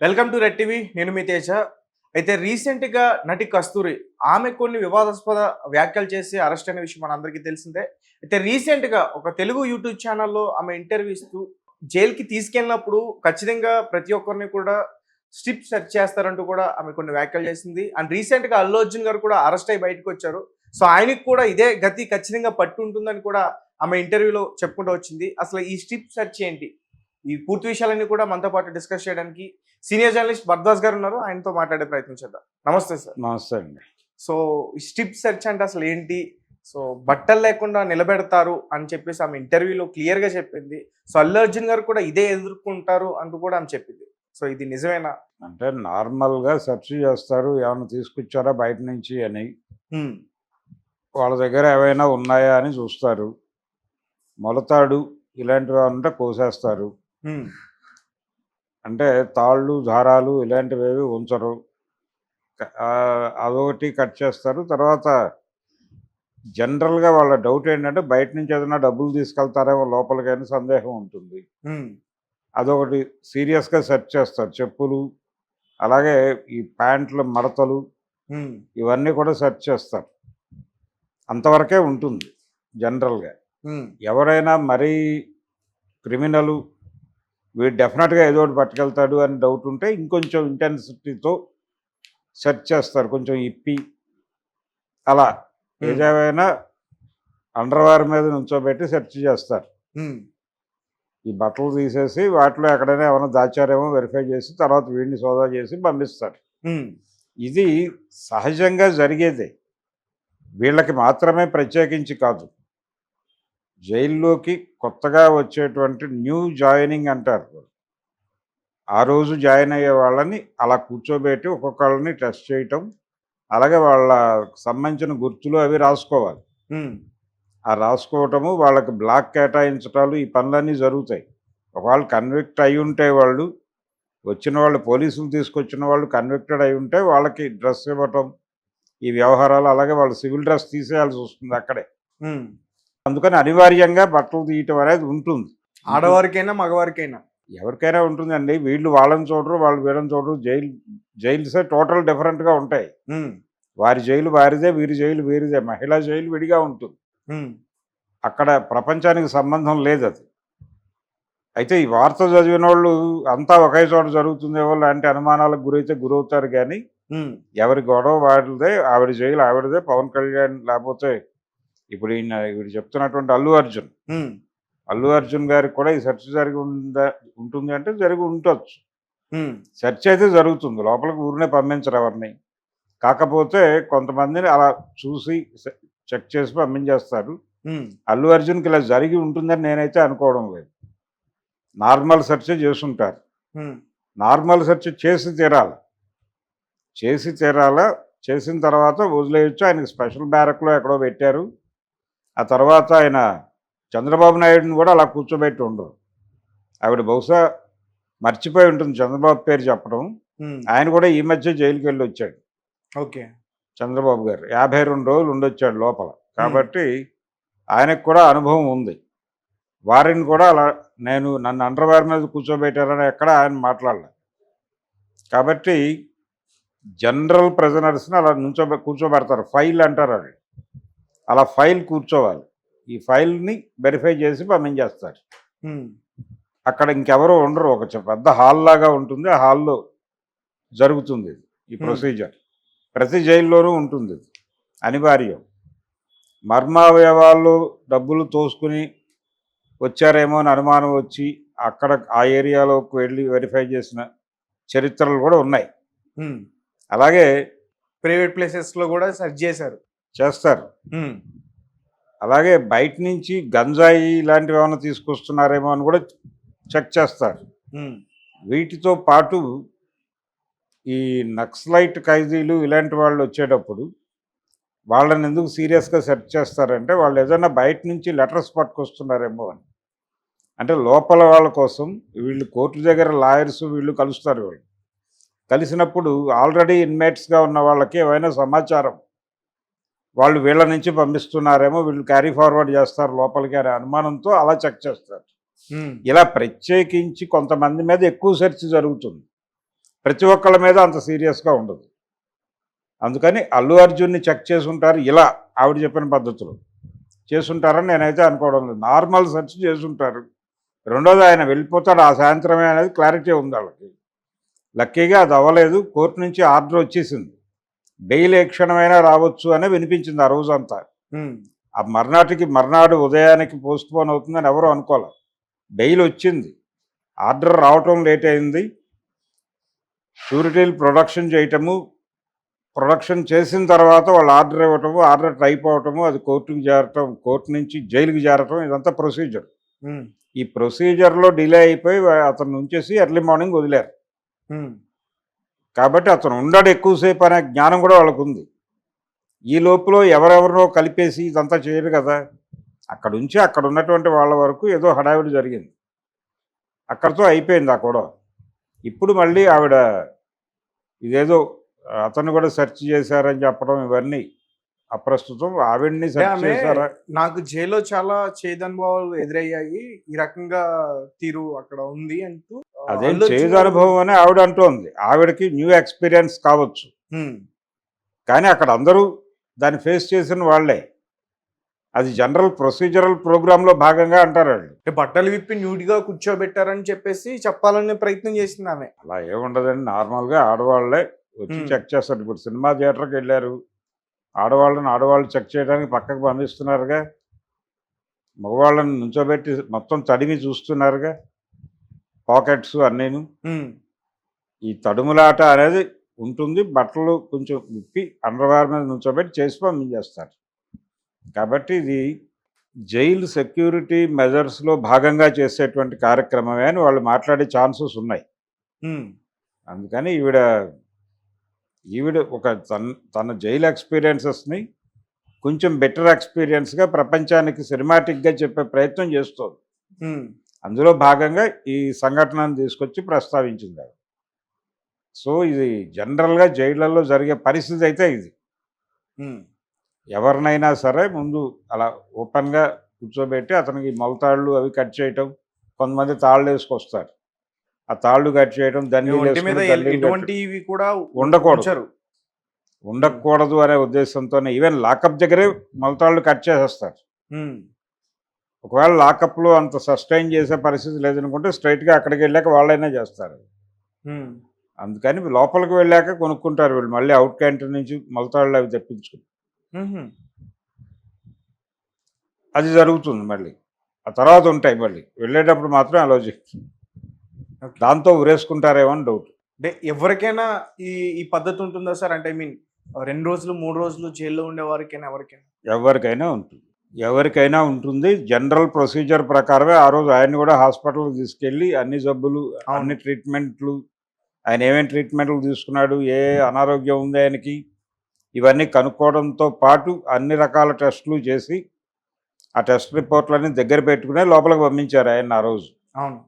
Welcome to red TV. నేను మీ తేజ. అయితే రీసెంట్‌గా నటి కస్తూరి ఆమె కొన్ని వివాదాస్పద వ్యాఖ్యలు చేసి అరెస్ట్ అయిన విషయం మనందరికీ తెలిసిందే. అయితే రీసెంట్‌గా ఒక తెలుగు యూట్యూబ్ ఛానల్‌లో ఆమె ఇంటర్వ్యూ ఇస్తూ జైలుకి తీసుకెళ్ళినప్పుడు ఖచ్చితంగా ప్రతి ఒక్కరిని కూడా స్ట్రిప్ సెర్చ్ చేస్తారంటూ కూడా ఆమె కొన్ని వ్యాఖ్యలు చేసింది. అండ్ రీసెంట్‌గా అల్లు అర్జున్ గారు కూడా అరెస్ట్ అయ్యి బయటకొచ్చారు. సో ఆయనకి కూడా ఇదే గతి ఖచ్చితంగా పట్టి ఉంటుందని కూడా ఆమె ఇంటర్వ్యూలో చెప్పుకుంటూ వచ్చింది. అసలు ఈ స్ట్రిప్ సెర్చ్ ఏంటి? ఈ పూర్తి విషయాలన్నీ కూడా మనతో పాటు డిస్కస్ చేయడానికి సీనియర్ జర్నలిస్ట్ భరద్వాజ్ గారు ఉన్నారు. ఆయనతో మాట్లాడే ప్రయత్నం చేద్దాం. నమస్తే సార్. నమస్తే అండి. సో ఈ స్ట్రిప్ సెర్చ్ అంటే అసలు ఏంటి? సో బట్టలు లేకుండా నిలబెడతారు అని చెప్పేసి ఆమె ఇంటర్వ్యూలో క్లియర్‌గా చెప్పింది. సో అల్లు అర్జున్ గారు కూడా ఇదే ఎదుర్కొంటారు అంటూ కూడా ఆమె చెప్పింది. సో ఇది నిజమేనా? అంటే నార్మల్‌గా సెర్చ్ చేస్తారు. ఏమన్నా తీసుకొచ్చారా బయట నుంచి అని. హ్మ్. వాళ్ళ దగ్గర ఏవైనా ఉన్నాయా అని చూస్తారు. మొలతాడు ఇలాంటివి ఉంటే కోసేస్తారు. హ్మ్. అంటే తాళ్ళు, దారాలు ఇలాంటివేవి ఉంచరు. అదొకటి కట్ చేస్తారు. తర్వాత జనరల్‌గా వాళ్ళ డౌట్ ఏంటంటే బయట నుంచి ఏదైనా డబ్బులు తీసుకెళ్తారేమో లోపలికని సందేహం ఉంటుంది. హ్మ్. అదొకటి సీరియస్‌గా సెర్చ్ చేస్తారు. చెప్పులు, అలాగే ఈ ప్యాంట్ల మడతలు హ్మ్. ఇవన్నీ కూడా సెర్చ్ చేస్తారు. అంతవరకే ఉంటుంది జనరల్‌గా. హ్మ్. ఎవరైనా మరీ క్రిమినలు వీడు డెఫినెట్‌గా ఏదో ఒకటి పట్టుకెళ్తాడు అని డౌట్ ఉంటే ఇంకొంచెం ఇంటెన్సిటీతో సెర్చ్ చేస్తారు. కొంచెం ఇప్పి అలా హ్మ్. ఏదేమైనా అండర్‌వేర్ మీద నుంచోబెట్టి సెర్చ్ చేస్తారు. హ్మ్. ఈ బట్టలు తీసేసి వాటిలో ఎక్కడైనా ఏమైనా దాచారేమో వెరిఫై చేసి తర్వాత వీడిని సోదా చేసి పంపిస్తారు. హ్మ్. ఇది సహజంగా జరిగేదే. వీళ్ళకి మాత్రమే ప్రత్యేకించి కాదు. జైల్లోకి కొత్తగా వచ్చేటువంటి న్యూ జాయినింగ్ అంటారు. ఆ రోజు జాయిన్ అయ్యే వాళ్ళని అలా కూర్చోబెట్టి ఒక్కొక్కళ్ళని టెస్ట్ చేయటం, అలాగే వాళ్ళకి సంబంధించిన గుర్తులు అవి రాసుకోవాలి. హ్మ్. ఆ రాసుకోవటము, వాళ్ళకి బ్లాక్ కేటాయించటాలు ఈ పనులన్నీ జరుగుతాయి. ఒకవేళ కన్విక్ట్ అయి ఉంటే వాళ్ళు, వచ్చిన వాళ్ళు పోలీసులు తీసుకొచ్చిన వాళ్ళు కన్విక్టెడ్ అయి ఉంటే వాళ్ళకి డ్రెస్ ఇవ్వటం, ఈ వ్యవహారాలు అలాగే వాళ్ళు సివిల్ డ్రెస్ తీసేయాల్సి వస్తుంది అక్కడే. హ్మ్. అందుకని అనివార్యంగా బట్టలు తీయటం అనేది ఉంటుంది. ఆడవారికైనా, మగవారికైనా. ఎవరికైనా ఉంటుందండి. వీళ్ళు వాళ్ళని చూడరు, వాళ్ళు వీళ్ళని చూడరు. జైల్సే టోటల్ డిఫరెంట్‌గా ఉంటాయి. హ్మ్. వారి జైలు వారిదే, వీరి జైలు వీరిదే. మహిళా జైలు విడిగా ఉంటుంది. హ్మ్. అక్కడ ప్రపంచానికి సంబంధం లేదది. అయితే ఈ వార్త చదివినోళ్ళు అంతా ఒకే చోట జరుగుతుందేమో లాంటి అనుమానాలకు గురైతే గురవుతారు గానీ, హ్మ్. ఎవరి గొడవ వాడిదే, ఆవిడ జైలు ఆవిడదే. పవన్ కళ్యాణ్ లేకపోతే ఇప్పుడు వీడు చెప్తున్నటువంటి అల్లు అర్జున్. హ్మ్. అల్లు అర్జున్ గారికి కూడా ఈ సెర్చ్ జరిగి ఉంటుంది అంటే జరిగి ఉండొచ్చు. హ్మ్. సెర్చ్ అయితే జరుగుతుంది. లోపలికి ఊరినే పంపించరు ఎవరిని. కాకపోతే కొంతమందిని అలా చూసి చెక్ చేసి పంపించేస్తారు. హ్మ్. అల్లు అర్జున్‌కి ఇలా జరిగి ఉంటుందని నేనైతే అనుకోవడం లేదు. నార్మల్ సెర్చే చేసుంటారు. హ్మ్. నార్మల్ సెర్చ్ చేసి తీరాలి. చేసి తీరాలా. చేసిన తర్వాత వదిలేయొచ్చు. ఆయనకి స్పెషల్ బ్యారక్‌లో ఎక్కడో పెట్టారు. ఆ తర్వాత ఆయన చంద్రబాబు నాయుడుని కూడా అలా కూర్చోబెట్టి ఉండరు. ఆవిడ బహుశా మర్చిపోయి ఉంటుంది చంద్రబాబు పేరు చెప్పడం. హ్మ్. ఆయన కూడా ఈ మధ్య జైలుకెళ్ళొచ్చాడు. ఓకే. చంద్రబాబు గారు 52 రోజులు ఉండొచ్చాడు లోపల. హ్మ్. కాబట్టి ఆయనకు కూడా అనుభవం ఉంది. వారిని కూడా అలా నన్ను అండర్‌వేర్ మీద కూర్చోబెట్టారని ఎక్కడ ఆయన మాట్లాడలే. కాబట్టి జనరల్ ప్రిజనర్స్‌ని అలా కూర్చోబెడతారు. ఫైల్ అంటారు అది. అలా ఫైల్ కూర్చోవాలి. ఈ ఫైల్‌ని వెరిఫై చేసి పంపించేస్తారు. హ్మ్. అక్కడ ఇంకెవరు ఉండరు. ఒక పెద్ద హాల్ లాగా ఉంటుంది. ఆ హాల్‌లో జరుగుతుంది ఈ హ్మ్. ప్రొసీజర్. ప్రతి జైల్లోనూ ఉంటుంది. అనివార్యం. మర్మావయవాల్లో డబ్బులు తోసుకుని వచ్చారేమో అని అనుమానం వచ్చి అక్కడ ఆ ఏరియాలోకి వెళ్ళి వెరిఫై చేసిన చరిత్రలు కూడా ఉన్నాయి. హ్మ్. అలాగే ప్రైవేట్ ప్లేసెస్‌లో గూడా సెర్చ్ జేశారు. చేస్తారు. హ్మ్. అలాగే బయట నుంచి గంజాయి ఇలాంటివి ఏమైనా తీసుకొస్తున్నారేమో అని కూడా చెక్ చేస్తారు. హ్మ్. వీటితో పాటు ఈ నక్సలైట్ ఖైదీలు ఇలాంటి వాళ్ళు వచ్చేటప్పుడు వాళ్ళని ఎందుకు సీరియస్‌గా సెర్చ్ చేస్తారంటే వాళ్ళు ఏదైనా బయట నుంచి లెటర్స్ పట్టుకొస్తున్నారేమో అని. అంటే లోపల వాళ్ళ కోసం వీళ్ళు కోర్టు దగ్గర లాయర్స్ వీళ్ళు కలుస్తారు వీళ్ళు. కలిసినప్పుడు ఆల్రెడీ ఇన్మేట్స్‌గా ఉన్న వాళ్ళకి ఏవైనా సమాచారం వాళ్ళు వీళ్ళ నుంచి పంపిస్తున్నారేమో, వీళ్ళు క్యారీ ఫార్వర్డ్ చేస్తారు లోపలికి అనే అనుమానంతో అలా చెక్ చేస్తారు. హ్మ్. ఇలా ప్రత్యేకించి కొంతమంది మీద ఎక్కువ సెర్చ్ జరుగుతుంది. ప్రతి ఒక్కళ్ళ మీద అంత సీరియస్గా ఉండదు. అందుకని అల్లు అర్జున్ని చెక్ చేసుంటారు ఇలా ఆవిడ చెప్పిన పద్ధతిలో చేసుంటారని నేనైతే అనుకోవడం లేదు. నార్మల్ సెర్చ్ చేసుంటారు. రెండోది ఆయన వెళ్ళిపోతాడు ఆ సాయంత్రమే అనేది క్లారిటీ ఉంది వాళ్ళకి. లక్కీగా అది అవ్వలేదు. కోర్టు నుంచి ఆర్డర్ వచ్చేసింది. బెయిల్ ఏ క్షణమైనా రావచ్చు అనే వినిపించింది ఆ రోజంతా. ఆ మర్నాడు ఉదయానికి పోస్ట్ పోన్ అవుతుందని ఎవరూ అనుకోలే. బెయిల్ వచ్చింది. ఆర్డర్ రావటం లేట్ అయింది. షూరిటీలు ప్రొడక్షన్ చేయటము, ప్రొడక్షన్ చేసిన తర్వాత వాళ్ళు ఆర్డర్ ఇవ్వటము, ఆర్డర్ టైప్ అవటము, అది కోర్టుకు చేరటం, కోర్టు నుంచి జైలుకి చేరటం, ఇదంతా ప్రొసీజర్. ఈ ప్రొసీజర్లో డిలే అయిపోయి అతను ఉంచేసి ఎర్లీ మార్నింగ్ వదిలేరు. కాబట్టి అతను ఉండడు ఎక్కువసేపు అనే జ్ఞానం కూడా వాళ్ళకు ఉంది. ఈ లోపల ఎవరెవరినో కలిపేసి ఇదంతా చేయరు కదా. అక్కడ ఉంచి అక్కడ ఉన్నటువంటి వాళ్ళ వరకు ఏదో హడావిడి జరిగింది. అక్కడితో అయిపోయింది ఆ గొడవ. ఇప్పుడు మళ్ళీ ఆవిడ ఇదేదో అతను కూడా సెర్చ్ చేశారని చెప్పడం ఇవన్నీ అప్రస్తుతం. ఆవిడ్ని సెర్చ్ ఆమె చేశారా? నాకు జైల్లో చాలా చేదనుభవాలు ఎదురయ్యాయి, ఈ రకంగా తీరు అక్కడ ఉంది అంటూ అదేం అల్లు అర్జున్ చేదు గారు- అనుభవం అని ఆవిడ అంటోంది. ఆవిడకి న్యూ ఎక్స్పీరియన్స్ కావచ్చు, ఉమ్, కానీ అక్కడ అందరూ దాన్ని ఫేస్ చేసిన వాళ్ళే. అది జనరల్ ప్రొసీజరల్ ప్రోగ్రాంలో భాగంగా అంటారు వాళ్ళు. అంటే బట్టలు విప్పి న్యూడ్గా కూర్చోబెట్టారని చెప్పేసి చెప్పాలనే ప్రయత్నం చేసింది ఆమె. అలా ఏముండదండి. నార్మల్గా ఆడవాళ్ళే వచ్చి చెక్ చేస్తారు. ఇప్పుడు సినిమా థియేటర్కి వెళ్ళారు, ఆడవాళ్ళు చెక్ చేయడానికి పక్కకు పంపిస్తున్నారుగా. మగవాళ్ళని నుంచోబెట్టి మొత్తం తడిమి చూస్తున్నారుగా, పాకెట్స్ అన్నీను. ఉమ్, ఈ తడుములాట అనేది ఉంటుంది. బట్టలు కొంచెం విప్పి అండర్వేర్ మీద నుంచోబెట్టి చేసి పంపించేస్తారు. కాబట్టి ఇది జైలు సెక్యూరిటీ మెజర్స్లో భాగంగా చేసేటువంటి కార్యక్రమమే అని వాళ్ళు మాట్లాడే ఛాన్సెస్ ఉన్నాయి. ఉమ్, అందుకని ఈవిడ ఒక తన జైలు ఎక్స్పీరియన్సెస్ని కొంచెం బెటర్ ఎక్స్పీరియన్స్గా ప్రపంచానికి సినిమాటిక్గా చెప్పే ప్రయత్నం చేస్తుంది. ఉమ్, అందులో భాగంగా ఈ సంఘటనను తీసుకొచ్చి ప్రస్తావించింది ఆవిడ. సో ఇది జనరల్గా జైళ్ళల్లో జరిగే పరిస్థితి అయితే ఇది. ఉమ్, ఎవరినైనా ఎవరినైనా సరే ముందు అలా ఓపెన్గా కూర్చోబెట్టి అతనికి మొలతాళ్ళు అవి కట్ చేయటం, కొంతమంది తాళ్ళు వేసుకొస్తారు, ఆ తాళ్ళు కట్ చేయడం, ఒంటి మీద దన్నీళ్ళు కట్టడం ఎటువంటివి కూడా ఉండకూడదు. ఉంచరు. ఉండకూడదు అనే ఉద్దేశంతోనే ఈవెన్ లాకప్ దగ్గరే మొలతాళ్ళు కట్ చేసేస్తారు. ఉమ్, ఒకవేళ లాకప్లో అంత సస్టైన్ చేసే పరిస్థితి లేదనుకుంటే స్ట్రైట్గా అక్కడికి వెళ్ళాక వాళ్ళైనా చేస్తారు. ఉమ్, అందుకని లోపలికి వెళ్ళాక కొనుక్కుంటారు వీళ్ళు, మళ్ళీ అవుట్ క్యాంటీన్ నుంచి మొలతాళ్ళు అవి తెప్పించుకుని. ఉహుం. అది జరుగుతుంది. మళ్ళీ ఆ తర్వాత ఉంటాయి. మళ్ళీ వెళ్ళేటప్పుడు మాత్రం అలో చేస్తుంది. Okay. దాంతో ఉరేసుకుంటారేమో అని డౌట్. అంటే ఎవరికైనా ఈ ఈ పద్ధతి ఉంటుందా సార్? అంటే ఐ మీన్ 2 రోజులు 3 రోజులు జైల్లో ఉండే వారికైనా ఎవరికైనా ఉంటుంది. జనరల్ ప్రొసీజర్ ప్రకారమే ఆ రోజు ఆయన కూడా హాస్పిటల్కి తీసుకెళ్ళి అన్ని జబ్బులు, అన్ని ట్రీట్మెంట్లు, ఆయన ఏమేమి ట్రీట్మెంట్లు తీసుకున్నాడు, ఏ అనారోగ్యం ఉంది ఆయనకి, ఇవన్నీ కనుక్కోవడంతో పాటు అన్ని రకాల టెస్టులు చేసి ఆ టెస్ట్ రిపోర్ట్లన్నీ దగ్గర పెట్టుకునే లోపలికి పంపించారు ఆయన ఆ రోజు. అవును.